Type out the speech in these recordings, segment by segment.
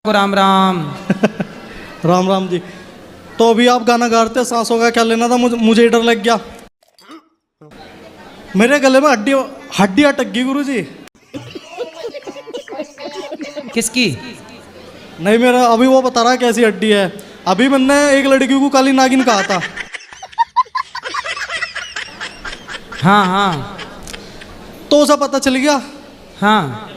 राम राम। राम राम जी। तो अभी आप गाना गा रहे थे, सांसों का क्या लेना था, मुझे ही डर लग गया। मेरे गले में हड्डी अटक गई गुरु जी। किसकी? नहीं, मेरा अभी वो बता रहा कैसी हड्डी है। अभी मैंने एक लड़की को काली नागिन कहा था। हाँ हाँ तो उसे पता चल गया। हाँ।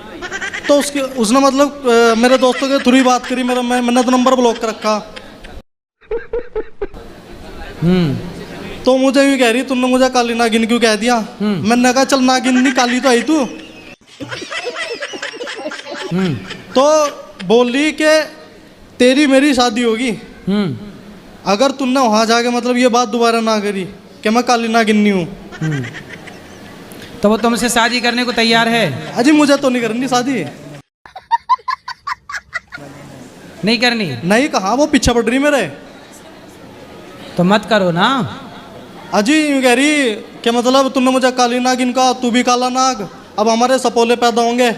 तो उसने मतलब मेरे दोस्तों के थ्रू ही बात करी। मैंने तो नंबर ब्लॉक कर रखा। तो मुझे यूँ कह रही, तुमने मुझे काली नागिन क्यों कह दिया। मैंने कहा चल नागिन नहीं, काली तो आई तू। तो बोली कि तेरी मेरी शादी होगी अगर तुमने वहां जाके मतलब ये बात दोबारा ना करी कि मैं काली नागिन नहीं हूँ। तो वो तुमसे शादी करने को तैयार है? अजी मुझे तो नहीं करनी शादी। नहीं करनी? नहीं, कहा वो पीछे पड़ रही मेरे। तो मत करो ना। अजी यूँ कह रही कि मतलब तुमने मुझे काली नागिन कहा, तू भी काला नाग, अब हमारे सपोले पैदा होंगे।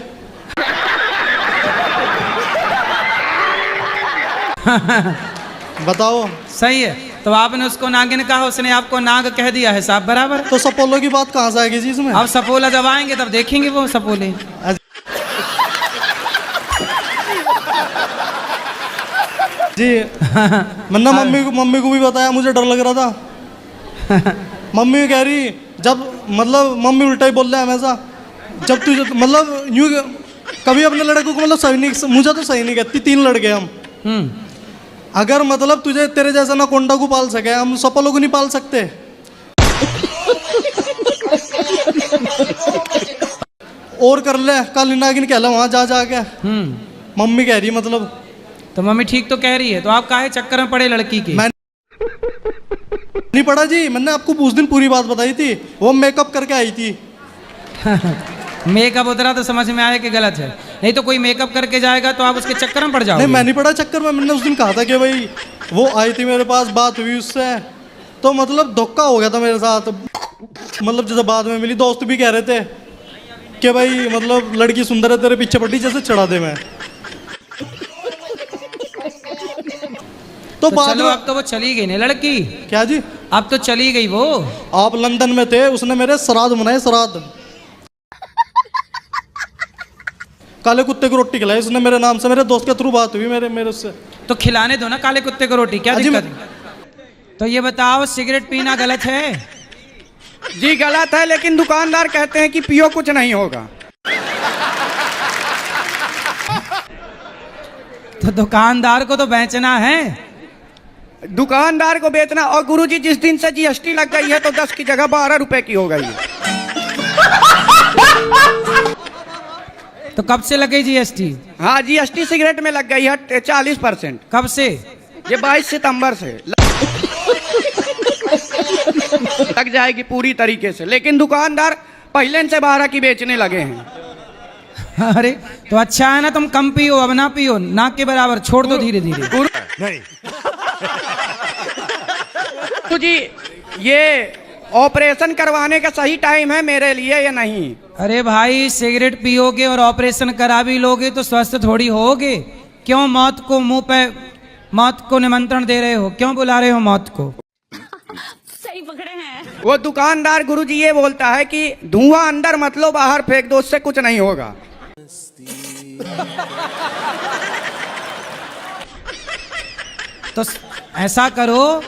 बताओ। सही है। तो आपने उसको नागिन कहा, उसने आपको नाग कह दिया है, साहब बराबर। तो सपोलो की बात कहाँ से आएगी जी इसमें? अब सपोला जब आएंगे तब देखेंगे वो सपोले। जी मैंने मम्मी को भी बताया, मुझे डर लग रहा था। मम्मी कह रही, जब मतलब मम्मी उल्टा ही बोल रहा है हमेशा। जब तुझे मतलब यूँ कभी अपने लड़कों को मतलब सही नहीं, मुझे तो सही नहीं कहती। 3 लड़के हम। अगर मतलब तुझे तेरे जैसा ना कोंडा को पाल सके, हम सपोलों को नहीं पाल सकते। और कर ले काली नागिन कहला वहां जा जाके। मम्मी कह रही मतलब। तो मम्मी ठीक तो कह रही है, तो आप काहे चक्कर में पड़े लड़की के? मैं नहीं पड़ा जी, मैंने आपको उस दिन पूरी बात बताई थी। वो मेकअप करके आई थी। मेकअप उतरा तो समझ में आया कि गलत है। नहीं तो कोई मेकअप करके जाएगा तो आप उसके चक्कर में पड़ जाओगे। नहीं, मैं नहीं पड़ा चक्कर में। मैंने उस दिन कहा था कि भाई वो आई थी मेरे पास, बात हुई उससे, तो मतलब धोखा हो गया था मेरे साथ। मतलब जैसे बाद में मिली, दोस्त भी कह रहे थे कि भाई मतलब लड़की सुंदर है, तेरे पीछे पड़ी जैसे चढ़ा दे मैं। तो बाद चलो में अब तो वो चली गई ना लड़की। क्या जी? अब तो चली गई वो। आप लंदन में थे, उसने मेरे श्राद्ध मनाए, श्राद्ध। काले कुत्ते को रोटी खिलाई उसने मेरे नाम से। मेरे दोस्त के थ्रू बात हुई मेरे उससे। तो खिलाने दो ना काले कुत्ते को रोटी, क्या दिक्कत है? तो ये बताओ, सिगरेट पीना गलत है? जी गलत है, लेकिन दुकानदार कहते हैं कि पियो कुछ नहीं होगा। तो दुकानदार को तो बेचना है। दुकानदार को बेचना। और गुरुजी जिस दिन से जीएसटी लग गई है तो 10 की जगह 12 रुपए की हो गई है। तो कब से लगे जीएसटी? हाँ, जीएसटी सिगरेट में लग गई है 40%। कब से? ये 22 सितंबर से लग जाएगी पूरी तरीके से, लेकिन दुकानदार पहले से 12 की बेचने लगे हैं। अरे तो अच्छा है ना, तुम कम पियो, अब ना पियो, नाक के बराबर छोड़ दो धीरे धीरे। नहीं तो जी, ये ऑपरेशन करवाने का सही टाइम है मेरे लिए या नहीं? अरे भाई, सिगरेट पियोगे और ऑपरेशन करा भी लोगे तो स्वस्थ थोड़ी होगे। क्यों मौत को मुंह पे, मौत को निमंत्रण दे रहे हो? क्यों बुला रहे हो मौत को? सही पकड़े हैं। वो दुकानदार गुरुजी ये बोलता है कि धुआं अंदर मत लो, बाहर फेंक दो, उससे कुछ नहीं होगा। तो ऐसा करो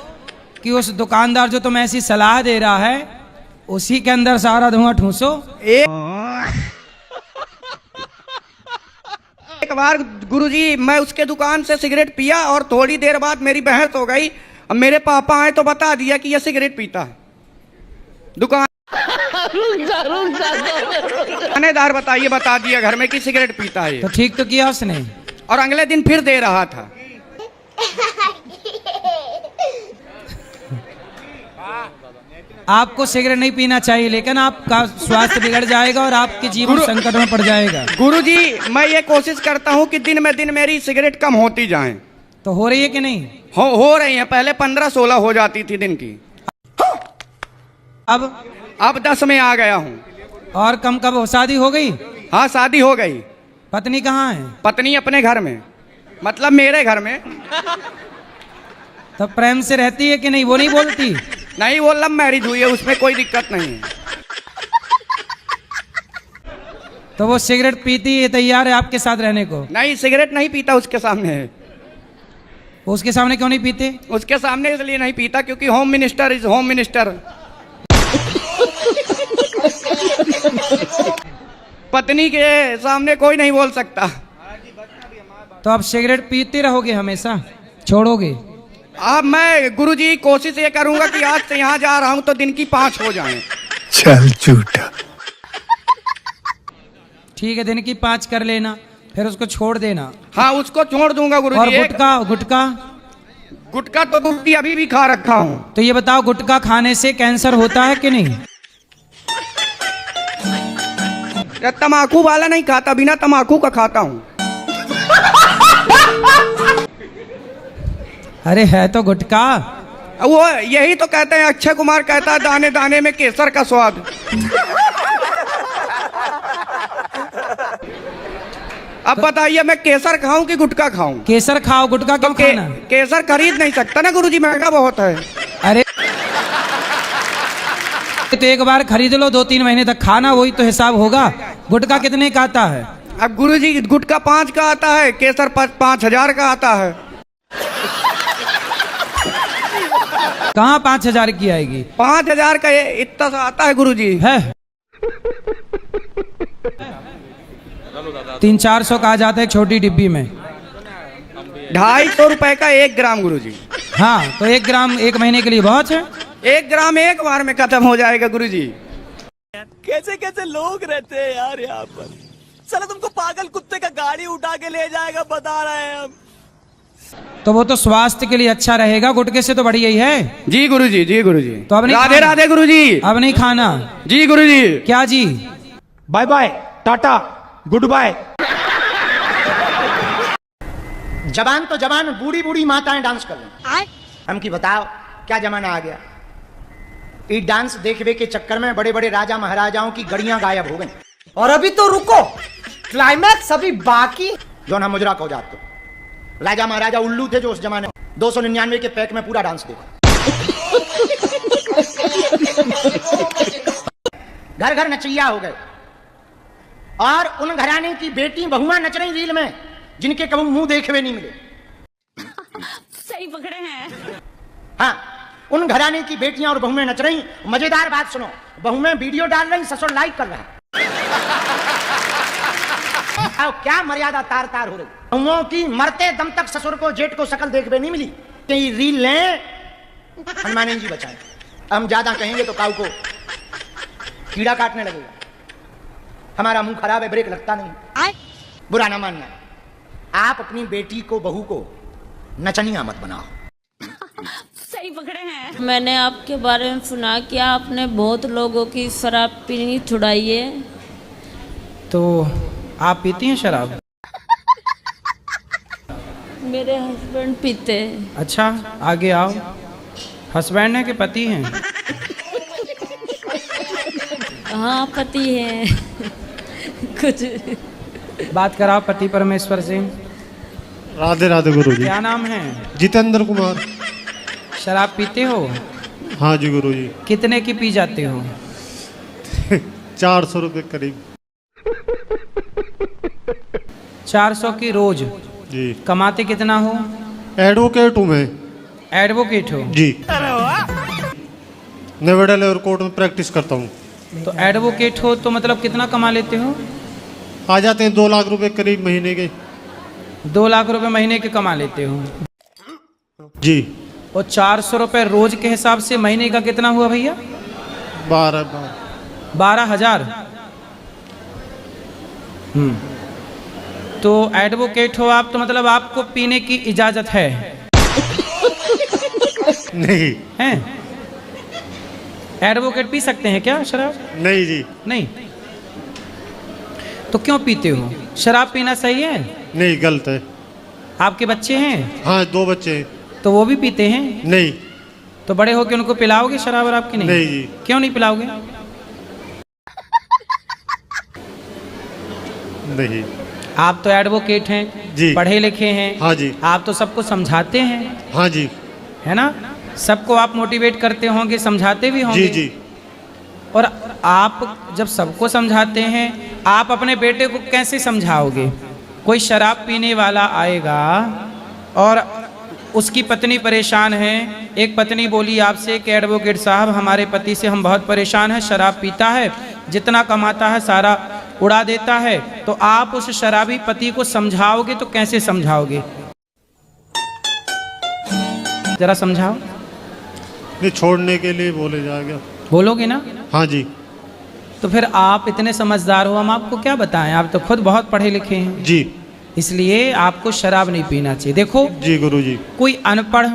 कि उस दुकानदार जो तुम्हें ऐसी सलाह दे रहा है उसी के अंदर सारा धुआं ठूसो। एक बार गुरुजी मैं उसके दुकान से सिगरेट पिया और थोड़ी देर बाद मेरी बहस हो गई। अब मेरे पापा आए तो बता दिया कि यह सिगरेट पीता है। दुकान थानेदार बता दिया घर में कि सिगरेट पीता है। तो ठीक तो किया उसने। और अगले दिन फिर दे रहा था। आपको सिगरेट नहीं पीना चाहिए, लेकिन आपका स्वास्थ्य बिगड़ जाएगा और आपके जीवन संकट में पड़ जाएगा। गुरुजी मैं ये कोशिश करता हूँ कि दिन में दिन मेरी सिगरेट कम होती जाए। तो हो रही है कि नहीं? हो रही है। पहले 15-16 हो जाती थी दिन की, अब 10 में आ गया हूँ। और कम कब हो? शादी हो गई? हाँ शादी हो गई। पत्नी कहाँ है? पत्नी अपने घर में। मतलब मेरे घर में। तो प्रेम से रहती है कि नहीं, वो नहीं बोलती? नहीं, वो लव मैरिज हुई है, उसमें कोई दिक्कत नहीं है। तो वो सिगरेट पीती है, तैयार है आपके साथ रहने को? नहीं, सिगरेट नहीं पीता उसके सामने। वो उसके सामने क्यों नहीं पीते? उसके सामने इसलिए नहीं पीता क्योंकि home minister is home minister. पत्नी के सामने कोई नहीं बोल सकता। तो आप सिगरेट पीते रहोगे हमेशा, छोड़ोगे? अब मैं गुरुजी कोशिश ये करूंगा कि आज से यहाँ जा रहा हूँ तो दिन की 5 हो जाएं। चल झूठा। ठीक है, दिन की 5 कर लेना, फिर उसको छोड़ देना। हाँ, उसको छोड़ दूंगा और गुरुजी। गुटखा गुटखा गुटखा तो गुटकी अभी भी खा रखा हूँ। तो ये बताओ, गुटखा खाने से कैंसर होता है कि नहीं? तम्बाकू वाला नहीं खाता, बिना तम्बाकू का खाता हूँ। अरे है तो गुटखा। वो यही तो कहते हैं, अक्षय कुमार कहता है दाने दाने में केसर का स्वाद। अब बताइए मैं केसर खाऊं कि गुटखा खाऊं? केसर खाओ, गुटखा क्यों खाना? केसर खरीद नहीं सकता ना गुरुजी, महंगा बहुत है। अरे तो एक बार खरीद लो, 2-3 महीने तक खाना, वही तो हिसाब होगा। गुटखा कितने का आता है? अब गुरुजी गुटखा 5 का आता है, केसर 5,000 का आता है। कहाँ 5,000 की आएगी? 5,000 का इतना सा आता है गुरुजी। है 300-400 का आ जाता है एक छोटी डिब्बी में। 250 रुपए का 1 ग्राम गुरुजी। हाँ, तो 1 ग्राम 1 महीने के लिए बहुत है। 1 ग्राम एक बार में खत्म हो जाएगा गुरुजी। कैसे कैसे लोग रहते हैं यार यहाँ पर। साला तुमको पागल कुत्ते का गाड़ी उठा के ले जाएगा, बता रहे हैं हम। तो वो तो स्वास्थ्य के लिए अच्छा रहेगा, गुटखे से तो बढ़िया ही है। जी गुरुजी, जी गुरुजी। तो अब नहीं राधे खाना? राधे गुरुजी। अब नहीं खाना? जी गुरुजी। क्या जी? Bye bye, tata, goodbye. जवान तो जवान, बूढ़ी बूढ़ी माताएं डांस कर रही। हम की बताओ क्या जमाना आ गया। ये डांस देखने के चक्कर में बड़े बड़े राजा महाराजाओं की गड़ियां गायब हो गई। और अभी तो रुको, क्लाइमैक्स अभी बाकी। जो ना मुजरा को जात तो राजा महाराजा उल्लू थे जो उस जमाने में 299 के पैक में पूरा डांस देखा। घर घर नचैया हो गए और उन घराने की बेटी बहुआ नच रही रील में जिनके कभी मुंह देखे हुए नहीं मिले। सही पकड़े हैं। हाँ, उन घराने की बेटियां और बहुएं नच रही। मजेदार बात सुनो, बहुएं वीडियो डाल रही, ससुर लाइक कर रहा है। क्या मर्यादा तार तार हो रही। बहुओं की मरते दम तक ससुर को जेठ को शकल देखने नहीं मिली। रील लें, हनुमान जी बचाए। हम ज्यादा कहेंगे तो काऊ को कीड़ा काटने लगेगा। हमारा मुंह खराब है, ब्रेक लगता नहीं। बुरा ना मानना, आप अपनी बेटी को बहू को नचनिया मत बनाओ। सही पकड़े हैं। मैंने आपके बारे में सुना कि आपने बहुत लोगों की शराब पीनी छुड़ाई है। तो आप पीती हैं शराब? मेरे हस्बैंड पीते हैं। अच्छा, आगे आओ। हस्बैंड है कि पति हैं? हाँ, पति हैं। कुछ बात कराओ पति परमेश्वर से। राधे राधे गुरुजी। क्या नाम है? जितेंद्र कुमार। शराब पीते हो? हाँ जी गुरुजी। कितने की पी जाते हो? 400 रुपये करीब। 400 की रोज? जी। कमाते कितना हो? एडवोकेट हूँ मैं। एडवोकेट हो? जी। नोएडा लेवर कोर्ट में प्रैक्टिस करता हूँ। तो एडवोकेट हो तो मतलब कितना कमा लेते हो? आ जाते हैं 2 लाख रुपए करीब महीने के। 2 लाख रुपए महीने के कमा लेते हो? जी। और 400 रुपए रोज के हिसाब से महीने का कितना हुआ भैया? 12,000। तो एडवोकेट हो आप, तो मतलब आपको पीने की इजाजत है? नहीं हैं? एडवोकेट पी सकते हैं क्या शराब? नहीं जी। नहीं। तो क्यों पीते हो? शराब पीना सही है? नहीं, गलत है। आपके बच्चे हैं? हाँ, 2 बच्चे हैं। तो वो भी पीते हैं? नहीं। तो बड़े होके उनको पिलाओगे शराब और आपकी नहीं? नहीं जी। क्यों नहीं पिलाओगे? नहीं। आप तो एडवोकेट हैं, जी। पढ़े लिखे हैं। हाँ जी। आप तो सबको समझाते हैं, हाँ जी। है ना? सबको आप मोटिवेट करते होंगे, समझाते भी होंगे। जी जी। और आप जब सबको समझाते हैं, आप अपने बेटे को कैसे समझाओगे? कोई शराब पीने वाला आएगा और उसकी पत्नी परेशान है। एक पत्नी बोली आपसे कि एडवोकेट साहब, हमारे पति से हम बहुत परेशान हैं, शराब पीता है, जितना कमाता है सारा उड़ा देता है। तो आप उस शराबी पति को समझाओगे तो कैसे समझाओगे? जरा समझाओ। नहीं, छोड़ने के लिए बोले जाएगा। बोलोगे ना? हाँ जी। तो फिर आप इतने समझदार हो, हम आपको क्या बताएं? आप तो खुद बहुत पढ़े लिखे हैं जी। इसलिए आपको शराब नहीं पीना चाहिए। देखो जी गुरुजी। कोई अनपढ़,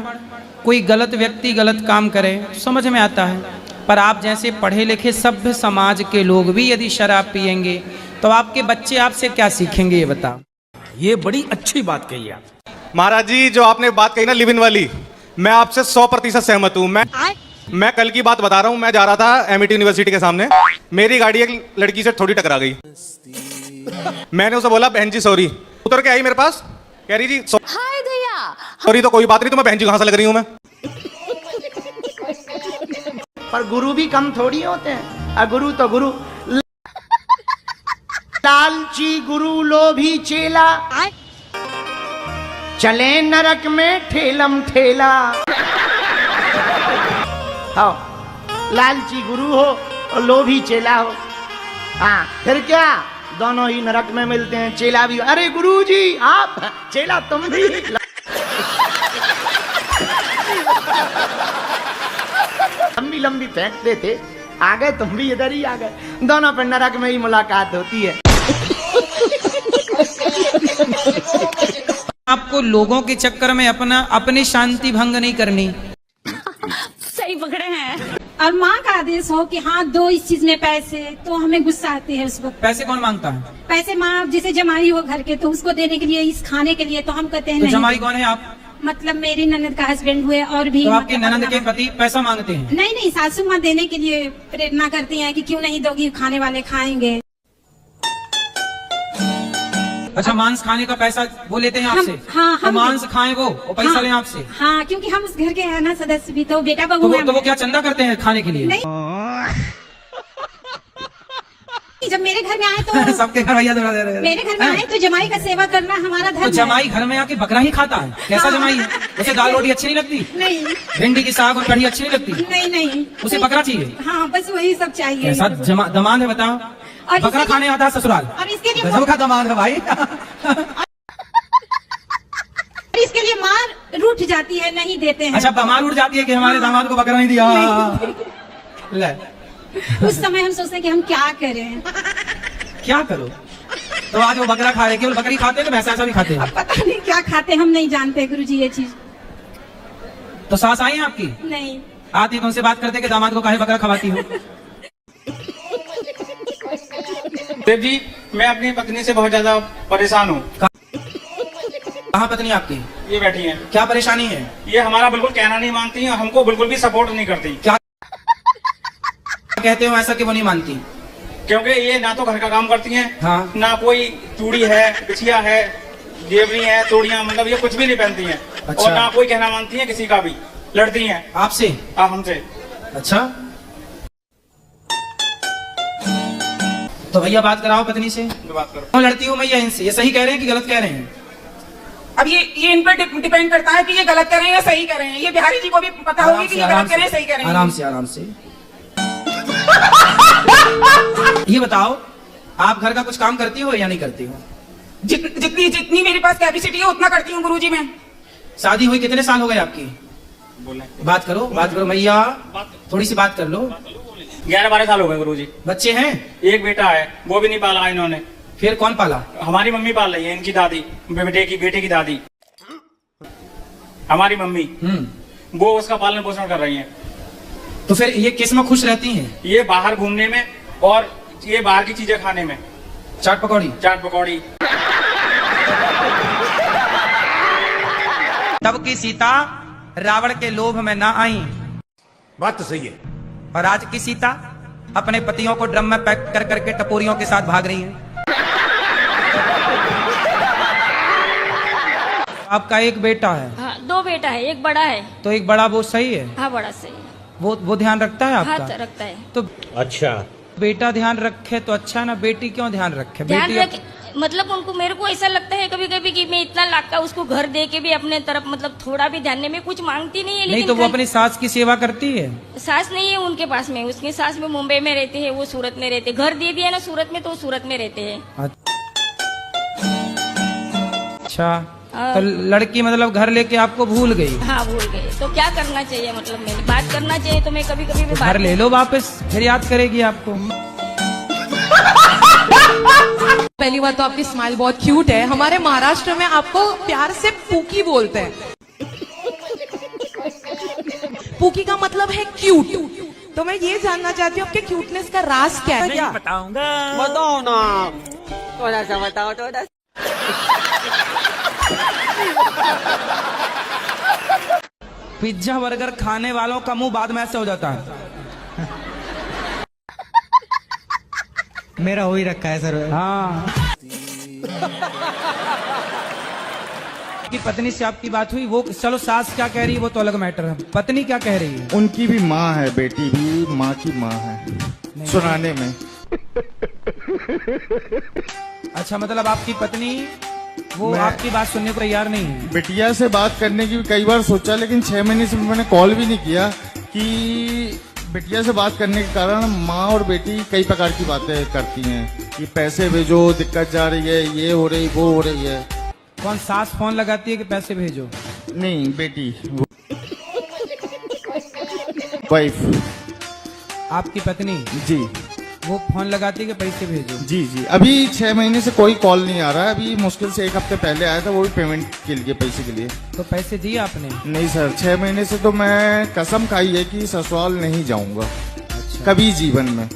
कोई गलत व्यक्ति गलत काम करे समझ में आता है, पर आप जैसे पढ़े लिखे सभ्य समाज के लोग भी यदि शराब पिएंगे तो आपके बच्चे आपसे क्या सीखेंगे, ये बताओ। ये बड़ी अच्छी बात कही आप महाराज जी। जो आपने बात कही ना लिव इन वाली, मैं आपसे 100% सहमत हूँ। मैं कल की बात बता रहा हूँ। मैं जा रहा था एमआईटी यूनिवर्सिटी के सामने, मेरी गाड़ी एक लड़की से थोड़ी टकरा गई। मैंने उसे बोला बहन जी सॉरी। उतर के आई मेरे पास, कह रही जी हाय दया। सॉरी तो कोई बात नहीं, तो मैं बहन जी कहाँ से लग रही हूँ मैं? पर गुरु भी कम थोड़ी होते हैं। गुरु तो गुरु। लालची गुरु लोभी चेला, चले नरक में ठेलम ठेला। हाँ, लालची गुरु हो और लोभी चेला हो, हाँ फिर क्या, दोनों ही नरक में मिलते हैं। चेला भी, अरे गुरु जी आप, चेला तुम भी। लंबी लंबी फेंकते थे, आ गए तुम भी इधर ही आ गए। दोनों पर नरक में ही मुलाकात होती है। आपको लोगों के चक्कर में अपनी शांति भंग नहीं करनी। सही पकड़े हैं। और माँ का आदेश हो कि हाँ दो इस चीज में पैसे, तो हमें गुस्सा आती है उस वक्त। पैसे कौन मांगता है? पैसे माँ जैसे जमाई हो घर के, तो उसको देने के लिए, इस खाने के लिए, तो हम कहते हैं तो नहीं। जमाई कौन है आप? मतलब मेरी ननद का हस्बैंड हुए और भी। तो आपके ननद के पति पैसा मांगते हैं? नहीं नहीं, सासू माँ देने के लिए प्रेरणा करती हैं कि क्यों नहीं दोगी, खाने वाले खाएंगे। अच्छा, मांस खाने का पैसा वो लेते हैं आपसे? हाँ, तो मांस खाएं वो और पैसा लें आपसे? हाँ, क्योंकि हम उस घर के है ना सदस्य भी, तो बेटा बहू तो वो क्या चंदा करते हैं खाने के लिए? नहीं, जब मेरे घर में आए तो सबके घर भैया दौड़ा दे रहे हैं। मेरे घर में आए तो जमाई का सेवा करना हमारा धर्म है। तो जमाई घर में आके बकरा ही खाता है? कैसा जमाई है? उसे दाल रोटी अच्छी नहीं लगती? नहीं। भिंडी की साग और कढ़ी अच्छी नहीं लगती? नहीं नहीं, उसे बकरा चाहिए? हाँ, बस वही सब चाहिए। कैसा दमाद है बताओ? और बकरा खाने आता है ससुराल? और इसके लिए गजब का दमाद है भाई। इसके लिए मार रूठ जाती है, नहीं देते हैं। अच्छा, बमार उठ जाती है कि हमारे दामाद को बकरा नहीं दिया। ले, उस समय हम सोचते हैं कि हम क्या करें। क्या करो? तो आज वो बकरा खा रहे, केवल बकरी खाते हैं, भैंसा भी खाते हैं? पता नहीं क्या खाते, हम नहीं जानते गुरुजी ये चीज। तो सास आई है आपकी? नहीं आती तो उनसे बात करते कि दामाद को काहे बकरा खवाती हो? देव जी, मैं अपनी पत्नी से बहुत ज्यादा परेशान हूँ। कहाँ पत्नी आपकी? ये बैठी है। क्या परेशानी है? ये हमारा बिल्कुल कहना नहीं मानती है, हमको बिल्कुल भी सपोर्ट नहीं करती। क्या कहते हो ऐसा कि वो नहीं मानती? क्योंकि ये ना तो घर का काम करती हैं, हाँ। ना कोई चूड़ी है, बिछिया है, जेवरी है, तोड़ियां, मतलब ये कुछ भी नहीं पहनती हैं। अच्छा। और ना कोई कहना मानती है किसी का भी, लड़ती हैं आपसे? हमसे। अच्छा, तो भैया बात कराओ पत्नी से। बात करो। क्यों लड़ती हूँ भैया इनसे? ये सही कह रहे हैं कि गलत कह रहे हैं? अब ये इन पर डिपेंड करता है कि ये गलत कर रहे हैं या सही कर रहे हैं। ये बिहारी जी को भी पता होगी कि ये गलत कर रहे हैं, सही कर रहे हैं। आराम से आराम से। ये बताओ, आप घर का कुछ काम करती हो या नहीं करती हो? जितनी मेरे पास कैपेसिटी है उतना करती हूँ गुरुजी मैं। शादी हुई कितने साल हो गए आपकी? बात करो भैया, थोड़ी सी बात कर लो। 11-12 साल हो गए गुरुजी। बच्चे हैं? एक बेटा है, वो भी नहीं पाला इन्होंने। फिर कौन पाला? हमारी मम्मी पाल रही है, इनकी दादी, बेटे की दादी, हमारी मम्मी, वो उसका पालन पोषण कर रही हैं। तो फिर ये किस में खुश रहती हैं? ये बाहर घूमने में और ये बाहर की चीजें खाने में। चाट पकौड़ी। तब की सीता रावण के लोभ में ना आई। बात तो सही है। और आज की सीता अपने पतियों को ड्रम में पैक कर करके टपोरियों के साथ भाग रही है। आपका एक बेटा है? हाँ 2 बेटा है, एक बड़ा है। तो एक बड़ा वो सही है? हाँ बड़ा सही है। वो ध्यान रखता है आपका? हाँ रखता है। तो अच्छा, बेटा ध्यान रखे तो अच्छा ना, बेटी क्यों ध्यान रखे? ध्यान बेटी रख, मतलब उनको, मेरे को ऐसा लगता है कभी कभी कि मैं इतना लाख का उसको घर दे के भी अपने तरफ मतलब थोड़ा भी ध्यान में कुछ मांगती नहीं है। नहीं लेकिन तो वो अपनी सास की सेवा करती है? सास नहीं है उनके पास में, उसकी सास में मुंबई में रहते हैं, वो सूरत में रहते, घर दे दिया ना सूरत में, तो वो सूरत में रहते हैं। अच्छा, तो लड़की मतलब घर लेके आपको भूल गई? हाँ भूल गए, तो क्या करना चाहिए? मतलब मैंने बात करना चाहिए, तो मैं कभी कभी भी घर ले लो वापस, फिर याद करेगी आपको। पहली बात तो आपकी स्माइल बहुत क्यूट है। हमारे महाराष्ट्र में आपको प्यार से पूकी बोलते हैं। पूकी का मतलब है क्यूट। तो मैं ये जानना चाहती हूँ आपके क्यूटनेस का राज क्या है? नहीं बताऊंगा। बताओ ना, थोड़ा सा बताओ, थोड़ा। पिज्जा बर्गर खाने वालों का मुंह बाद में ऐसे हो जाता है। मेरा हो ही रखा है सर। हाँ। की पत्नी से आपकी बात हुई, वो चलो सास क्या कह रही है वो तो अलग मैटर है, पत्नी क्या कह रही है? उनकी भी माँ है, बेटी भी माँ की माँ है, सुनाने में। अच्छा, मतलब आपकी पत्नी वो आपकी बात सुनने को तैयार नहीं है? बिटिया से बात करने की भी कई बार सोचा, लेकिन 6 महीने से मैंने कॉल भी नहीं किया कि बिटिया से बात करने के कारण माँ और बेटी कई प्रकार की बातें करती हैं कि पैसे भेजो, दिक्कत जा रही है, ये हो रही, वो हो रही है। कौन, सास फोन लगाती है कि पैसे भेजो? नहीं, बेटी, वाइफ। आपकी पत्नी? जी। वो फोन लगाती है कि पैसे भेजो? जी जी। अभी 6 महीने से कोई कॉल नहीं आ रहा है। अभी मुश्किल से 1 हफ्ते पहले आया था, वो भी पेमेंट के लिए, पैसे के लिए। तो पैसे दिए आपने? नहीं सर, 6 महीने से तो मैं कसम खाई है कि ससुराल नहीं जाऊंगा। अच्छा। कभी जीवन में।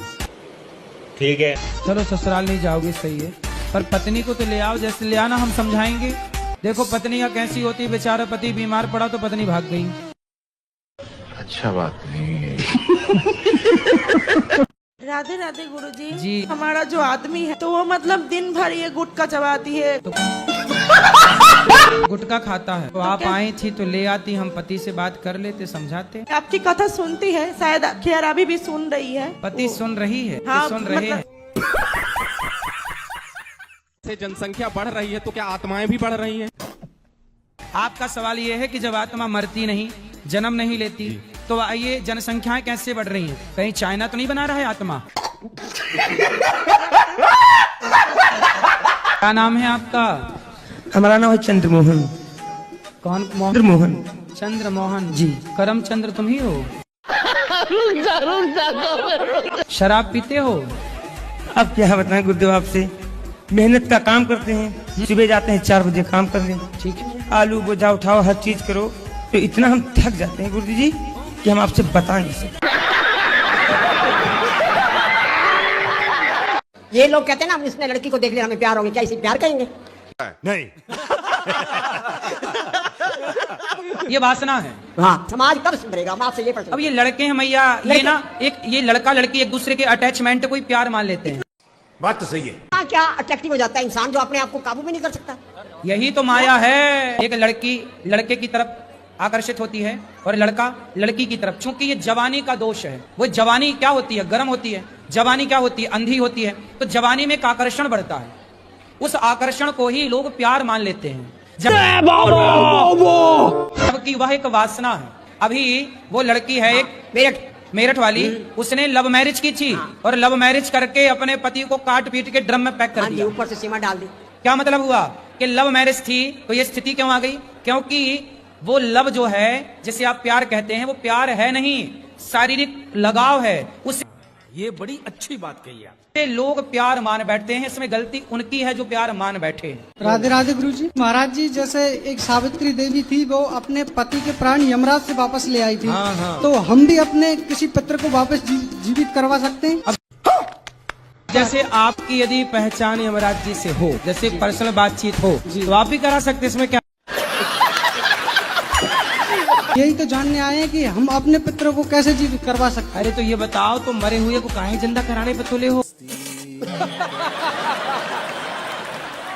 ठीक है, चलो ससुराल नहीं जाओगे, सही है, पर पत्नी को तो ले आओ, जैसे ले आना, हम समझाएंगे। देखो पत्नियां कैसी होती, बेचारा पति बीमार पड़ा तो पत्नी भाग गई। अच्छा बात नहीं है। राधे राधे गुरुजी। जी। हमारा जो आदमी है तो वो मतलब दिन भर ये गुटखा चबाती है, तो गुटखा खाता है, तो आप आई थी तो ले आती, हम पति से बात कर लेते, समझाते। आपकी कथा सुनती है, शायद खैर अभी भी सुन रही है। पति सुन रही है? हाँ, सुन रहे हैं। से जनसंख्या बढ़ रही है तो क्या आत्माएं भी बढ़ रही हैं? आपका सवाल ये है कि जब आत्मा मरती नहीं, जन्म नहीं लेती, तो ये जनसंख्याएं कैसे बढ़ रही हैं? कहीं चाइना तो नहीं बना रहा है आत्मा? क्या नाम है आपका? हमारा नाम है चंद्रमोहन। कौन मोहन? चंद्रमोहन। चंद्रमोहन जी। करमचंद्र तुम ही हो? शराब पीते हो? अब क्या बताएं गुरुदेव आपसे, मेहनत का काम करते हैं, सुबह जाते हैं 4 बजे काम करने, ठीक है, आलू बोझा उठाओ, हर चीज करो, तो इतना हम थक जाते हैं गुरुजी जी कि हम आपसे बता नहीं सकते। ये लोग कहते हैं ना, इसने लड़की को देख लिया हमें प्यार हो गया, क्या इसे प्यार कहेंगे? नहीं। ये वासना है। हाँ, समाज कब सुधरेगा? हम आपसे ये प्रश्न। अब ये लड़के हैं मैया, ये ना ये लड़का लड़की एक दूसरे के अटैचमेंट को ही प्यार मान लेते हैं। बात तो सही है। क्या अट्रैक्टिव हो जाता है इंसान जो अपने आप को काबू में नहीं कर सकता? यही तो माया है। एक लड़की लड़के की तरफ आकर्षित होती है और लड़का लड़की की तरफ। चूंकि ये जवानी का दोष है। वो जवानी क्या होती है? गर्म होती है। जवानी क्या होती है? अंधी होती है। तो जवानी में एक आकर्षण बढ़ता है, उस आकर्षण को ही लोग प्यार मान लेते हैं, जबकि वह एक वासना है। अभी वो लड़की है एक मेरठ वाली, उसने लव मैरिज की थी और लव मैरिज करके अपने पति को काट पीट के ड्रम में पैक कर दिया, ऊपर से सीमा डाल दी। क्या मतलब हुआ कि लव मैरिज थी तो ये स्थिति क्यों आ गई? क्योंकि वो लव जो है, जिसे आप प्यार कहते हैं, वो प्यार है नहीं, शारीरिक लगाव है। उस ये बड़ी अच्छी बात कही आप। लोग प्यार मान बैठते हैं, इसमें गलती उनकी है जो प्यार मान बैठे। राधे राधे गुरुजी। महाराज जी, जैसे एक सावित्री देवी थी, वो अपने पति के प्राण यमराज से वापस ले आई थी। तो हम भी अपने किसी पुत्र को वापस जीवित करवा सकते हैं? जैसे आपकी यदि पहचान यमराज जी से हो, जैसे पर्सनल बातचीत हो, तो आप भी करा सकते, इसमें क्या? यही तो जानने आए हैं कि हम अपने पुत्रों को कैसे जीवित करवा सकते हैं। अरे तो ये बताओ, तो मरे हुए को काहे जिंदा कराने पे तुले हो?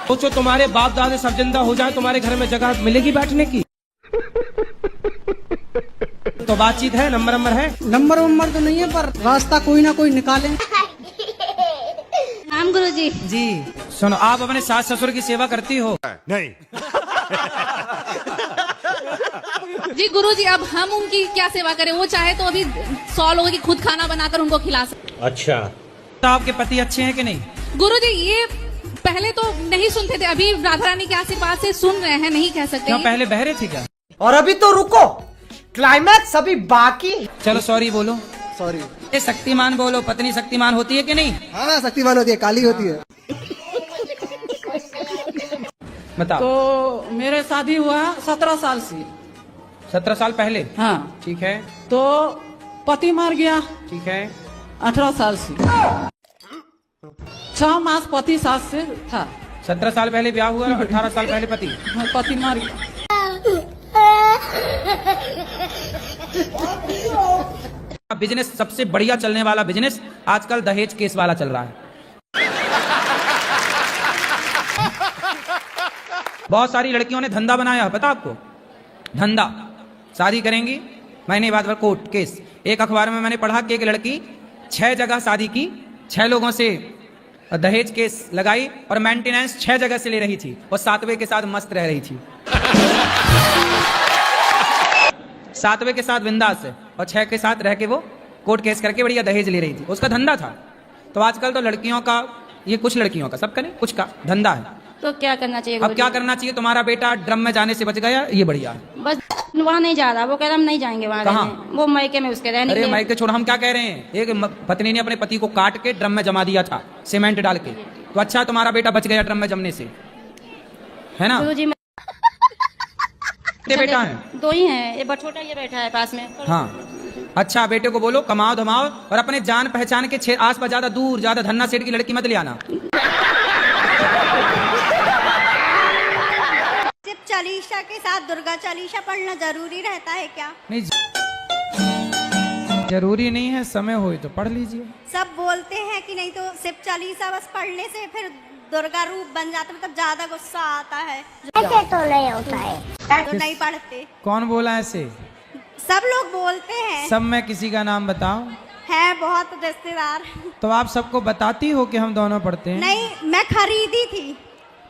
सोचो तुम्हारे बाप दादे सब जिंदा हो जाए, तुम्हारे घर में जगह मिलेगी बैठने की? तो बातचीत है, नंबर है? नंबर तो नहीं है, पर रास्ता कोई ना कोई निकाले। राम गुरुजी। जी सुनो, आप अपने सास ससुर की सेवा करती हो? नहीं। जी गुरुजी, अब हम उनकी क्या सेवा करें? वो चाहे तो अभी 100 लोगों की खुद खाना बनाकर उनको खिला सकते। अच्छा, तो आपके पति अच्छे हैं कि नहीं? गुरुजी, ये पहले तो नहीं सुनते थे, अभी राधा रानी के आशीर्वाद से सुन रहे हैं, नहीं कह सकते। क्यों, पहले बहरे थे क्या? और अभी तो रुको, क्लाइमैक्स अभी बाकी। चलो सॉरी बोलो। सॉरी। ये शक्तिमान बोलो, पत्नी शक्तिमान होती है कि नहीं? हाँ, शक्तिमान होती है, काली होती है। बताओ। तो मेरे शादी हुआ 17 साल से। 17 साल पहले? हाँ। ठीक है। तो पति मर गया। ठीक है। 18 साल से 6 मास पति सास से था। 17 साल पहले ब्याह हुआ, 18 साल पहले पति? पति मर गया। बिजनेस सबसे बढ़िया चलने वाला बिजनेस आजकल दहेज केस वाला चल रहा है। बहुत सारी लड़कियों ने धंधा बनाया है, पता आपको? धंधा, शादी करेंगी, महीने बाद कोर्ट केस। एक अखबार में मैंने पढ़ा कि एक लड़की 6 जगह शादी की, 6 लोगों से दहेज केस लगाई और मेंटेनेंस 6 जगह से ले रही थी और 7वें के साथ मस्त रह रही थी। 7वें के साथ बिंदास है और 6 के साथ रह के वो कोर्ट केस करके बढ़िया दहेज ले रही थी। उसका धंधा था। तो आजकल तो लड़कियों का, ये कुछ लड़कियों का, सब करें कुछ का धंधा है। तो क्या करना चाहिए? अब क्या करना चाहिए? तुम्हारा बेटा ड्रम में जाने से बच गया, ये बढ़िया है। बस वहाँ नहीं जा रहा, वो कह रहा हम नहीं जाएंगे वहाँ कहाँ? रहने। वो मायके में उसके रहने। अरे मायके छोड़, हम क्या कह रहे हैं, एक पत्नी ने अपने पति को काट के ड्रम में जमा दिया था सीमेंट डाल के, तो अच्छा तुम्हारा बेटा बच गया ड्रम में जमने से, है ना? गुरुजी कितने बेटा है? 2 ही हैं, ये छोटा ये बैठा है पास में। हाँ, अच्छा बेटे को बोलो कमाओ धमाओ और अपने जान पहचान के आस पास ज्यादा दूर, ज्यादा धन्ना सेठ की लड़की मत ले आना। सिर्फ चालीसा के साथ दुर्गा चालीसा पढ़ना जरूरी रहता है क्या? नहीं, जरूरी नहीं है, समय हो तो पढ़ लीजिए। सब बोलते हैं कि नहीं तो सिर्फ चालीसा बस पढ़ने से फिर दुर्गा रूप बन जाता, मतलब ज्यादा गुस्सा आता है। ऐसे तो नहीं होता है, तो नहीं पढ़ते। कौन बोला ऐसे? सब लोग बोलते हैं। सब में किसी का नाम बताओ। है बहुत रिश्तेदार। तो आप सबको बताती हो कि हम दोनों पढ़ते हैं? नहीं, मैं खरीदी थी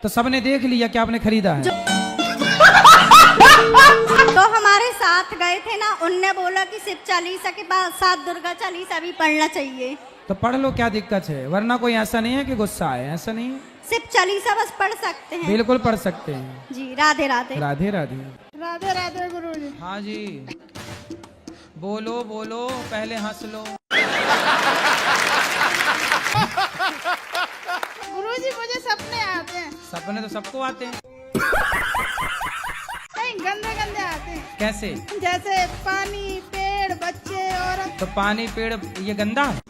तो सबने देख लिया कि आपने खरीदा है। तो हमारे साथ गए थे ना, उनने बोला कि सिर्फ चालीसा के बाद साथ दुर्गा चालीसा भी पढ़ना चाहिए। तो पढ़ लो, क्या दिक्कत है? वरना कोई ऐसा नहीं है कि गुस्सा आए, ऐसा नहीं है। सिर्फ चालीसा बस पढ़ सकते हैं। बिल्कुल पढ़ सकते हैं जी। राधे राधे। राधे राधे। राधे राधे गुरुजी। हाँ जी, बोलो बोलो, पहले हंस लो। गुरुजी मुझे सपने आते हैं। सपने तो सबको आते हैं। नहीं, गंदे गंदे आते हैं। कैसे? जैसे पानी, पेड़, बच्चे, औरत। तो पानी पेड़ ये गंदा है?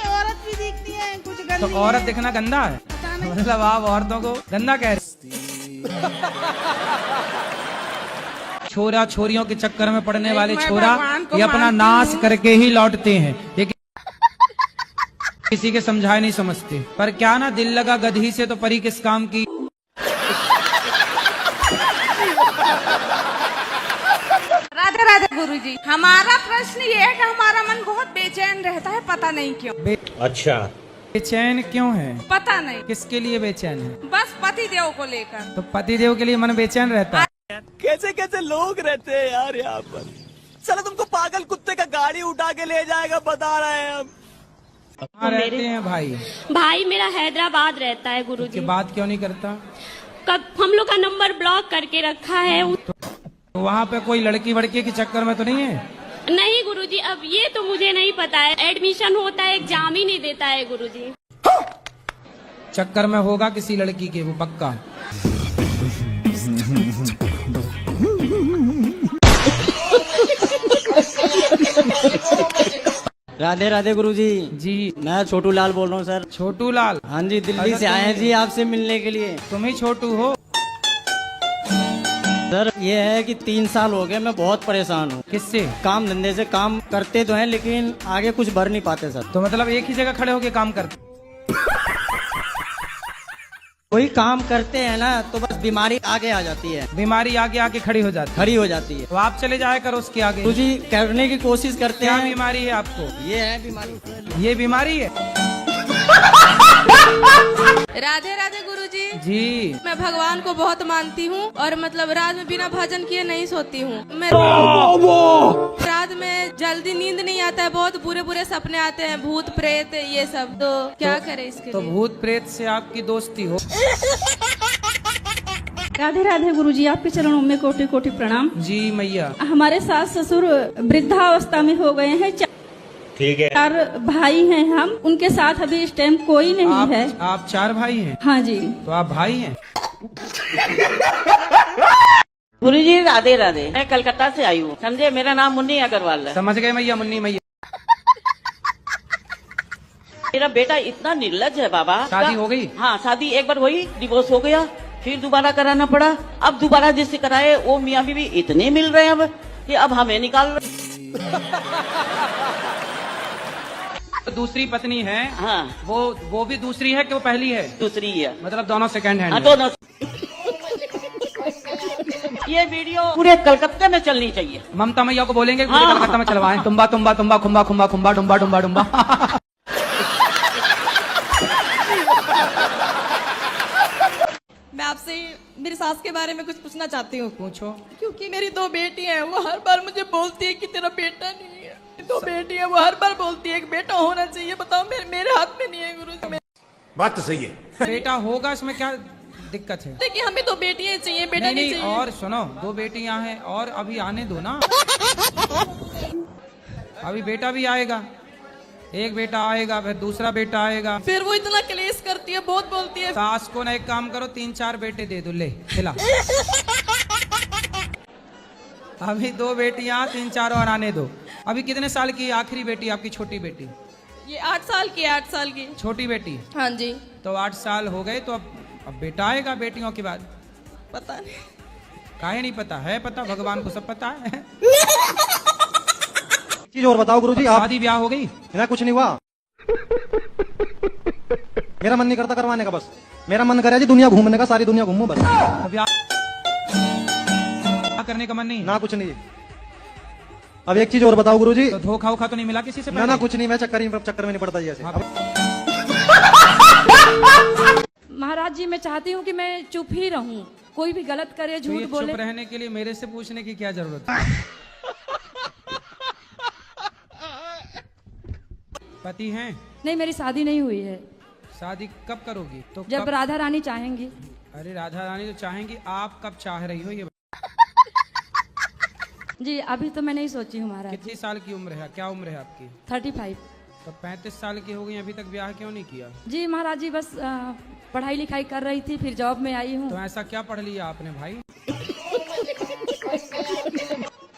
औरत भी दिखती है कुछ गंदी। तो औरत दिखना गंदा है? मतलब आप औरतों को गंदा कह रहे? छोरा छोरियों के चक्कर में पड़ने वाले छोरा ये अपना नाश करके ही लौटते हैं, लेकिन किसी के समझाए नहीं समझते। पर क्या ना, दिल लगा गधी से तो परी किस काम की। राधे राधे गुरुजी, हमारा प्रश्न ये है कि हमारा मन बहुत बेचैन रहता है, पता नहीं क्यों। अच्छा, बेचैन क्यों है? पता नहीं किसके लिए बेचैन है? बस पति देव को लेकर। तो पति देव के लिए मन बेचैन रहता है। कैसे कैसे लोग रहते हैं यार यहाँ पर। चलो तुमको पागल कुत्ते का गाड़ी उठा के ले जाएगा, बता रहे हैं हम। कहाँ रहते हैं भाई? भाई मेरा हैदराबाद रहता है गुरुजी। उसके बात क्यों नहीं करता? कब हम लोग का नंबर ब्लॉक करके रखा है। तो वहाँ पे कोई लड़की वड़की के चक्कर में तो नहीं है? नहीं गुरुजी, अब ये तो मुझे नहीं पता है। एडमिशन होता है, एग्जाम ही नहीं देता है गुरुजी। चक्कर में होगा किसी लड़की के, वो पक्का। राधे राधे गुरुजी। जी, मैं छोटू लाल बोल रहा हूँ सर। छोटू लाल? हाँ जी, दिल्ली से आए हैं जी आपसे मिलने के लिए। तुम ही छोटू हो? सर ये है कि 3 साल हो गए, मैं बहुत परेशान हूँ। किससे? काम धंधे से। काम करते तो हैं लेकिन आगे कुछ बढ़ नहीं पाते सर। तो मतलब एक ही जगह खड़े होके काम करते? कोई काम करते हैं ना तो बस बीमारी आगे आ जाती है, बीमारी आगे आके खड़ी हो जाती है, खड़ी हो जाती है। तो आप चले जाया करो उसके आगे। गुरुजी करने की कोशिश करते क्या हैं। बीमारी है आपको? ये है बीमारी, ये बीमारी है। राधे राधे गुरुजी। जी मैं भगवान को बहुत मानती हूँ और मतलब रात में बिना भजन किए नहीं सोती हूँ। मैं रात में जल्दी नींद नहीं आता है, बहुत बुरे बुरे सपने आते हैं, भूत प्रेत ये सब। तो क्या करें इसके तो लिए? भूत प्रेत से आपकी दोस्ती हो। राधे राधे गुरुजी, आपके चरणों में कोटि कोटि प्रणाम। जी मैया। हमारे सास ससुर वृद्धावस्था में हो गए हैं, ठीक है। 4 भाई हैं हम, उनके साथ अभी इस टाइम कोई नहीं है। आप 4 भाई हैं? हाँ जी। तो आप भाई हैं? गुरुजी राधे राधे, मैं कलकत्ता से आई हूँ, समझे। मेरा नाम मुन्नी अग्रवाल है। समझ गए मैया, मुन्नी मैया। मेरा बेटा इतना निर्लज है बाबा। शादी हो गई? हाँ, शादी एक बार हुई, डिवोर्स हो गया, फिर दोबारा कराना पड़ा। अब दोबारा जिससे कराए वो मियाँ बीवी इतने मिल रहे हैं अब कि अब हमें निकाल रहे। दूसरी पत्नी है? हाँ। वो भी दूसरी है कि वो पहली है? दूसरी है। मतलब दोनों सेकंड हैंड? हाँ, दोनों। ये वीडियो पूरे कलकत्ते में चलनी चाहिए। ममता मैया को बोलेंगे कि हाँ। मुझे कलकत्ता में चलवाएं। तुम्बा तुम्बा तुम्बा खुम्बा खुम्बा खुम्बा डुम्बा डुम्बा डुम्बा। मैं आपसे मेरी सास के बारे में कुछ पूछना चाहती हूँ। पूछो। क्योंकि मेरी 2 बेटी हैं, वो हर बार मुझे बोलती है कि तेरा बेटा नहीं है। 2 बेटी है, वो हर बार बोलती है एक बेटा होना चाहिए। बताओ मेरे हाथ में नहीं है गुरुजी। बात तो सही है। बेटा होगा, इसमें क्या दिक्कत है? देखिए हमें 2 बेटियां चाहिए, बेटा नहीं चाहिए। और सुनो, 2 बेटियां हैं और अभी आने दो ना। अभी बेटा भी आएगा, एक बेटा आएगा, फिर दूसरा बेटा आएगा। फिर वो इतना क्लेश करती है, बहुत बोलती है। सास को ना एक काम करो, 3-4 बेटे दे दो, ले खिला। अभी 2 बेटियां, 3-4 और आने दो। अभी कितने साल की आखिरी बेटी आपकी? छोटी बेटी? ये 8 साल की, 8 साल की छोटी बेटी। हाँ जी। तो 8 साल हो गए, तो अब बेटा आएगा बेटियों के बाद। पता नहीं, काहे नहीं पता है? पता, भगवान को सब पता है। चीज और बताओ गुरुजी, आप शादी ब्याह हो गई? ना कुछ नहीं हुआ। मेरा मन नहीं करता करवाने का, बस मेरा मन करे जी दुनिया घूमने का, सारी दुनिया घूमूं बस। ब्याह करने का मन नहीं? ना कुछ नहीं। अब एक चीज और बताओ गुरुजी। तो धोखा वोखा तो नहीं मिला किसी से? ना कुछ नहीं, मैं चक्कर में नहीं पड़ता जी ऐसे। महाराज जी, मैं चाहती हूँ कि मैं चुप ही रहूँ, कोई भी गलत करे, तो झूठ बोले। चुप रहने के लिए मेरे से पूछने की क्या जरूरत है? पति हैं? नहीं, मेरी शादी नहीं हुई है। शादी कब करोगी? तो जब कब? राधा रानी चाहेंगी। अरे राधा रानी तो चाहेंगी, आप कब चाह रही हो ये? जी अभी तो मैं नहीं सोची हूँ महाराज। कितनी साल की उम्र है? क्या उम्र है आपकी? 35। तो 35 साल की हो गई, अभी तक ब्याह क्यों नहीं किया? जी महाराज जी, बस पढ़ाई लिखाई कर रही थी, फिर जॉब में आई हूँ। तो ऐसा क्या पढ़ लिया आपने भाई?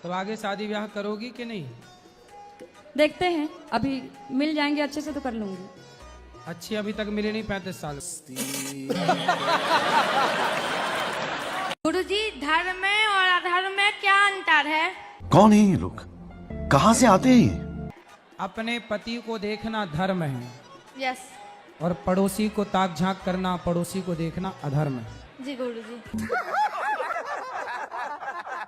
तो आगे शादी ब्याह करोगी कि नहीं? देखते हैं, अभी मिल जाएंगे अच्छे से तो कर लूंगी। अच्छी अभी तक मिली नहीं 35 साल। गुरुजी, धर्म में और अधर्म में क्या अंतर है? कौन है ये लोग? कहाँ से आते हैं? अपने पति को देखना धर्म है। यस। और पड़ोसी को ताक झांक करना, पड़ोसी को देखना अधर्म है। जी गुरुजी।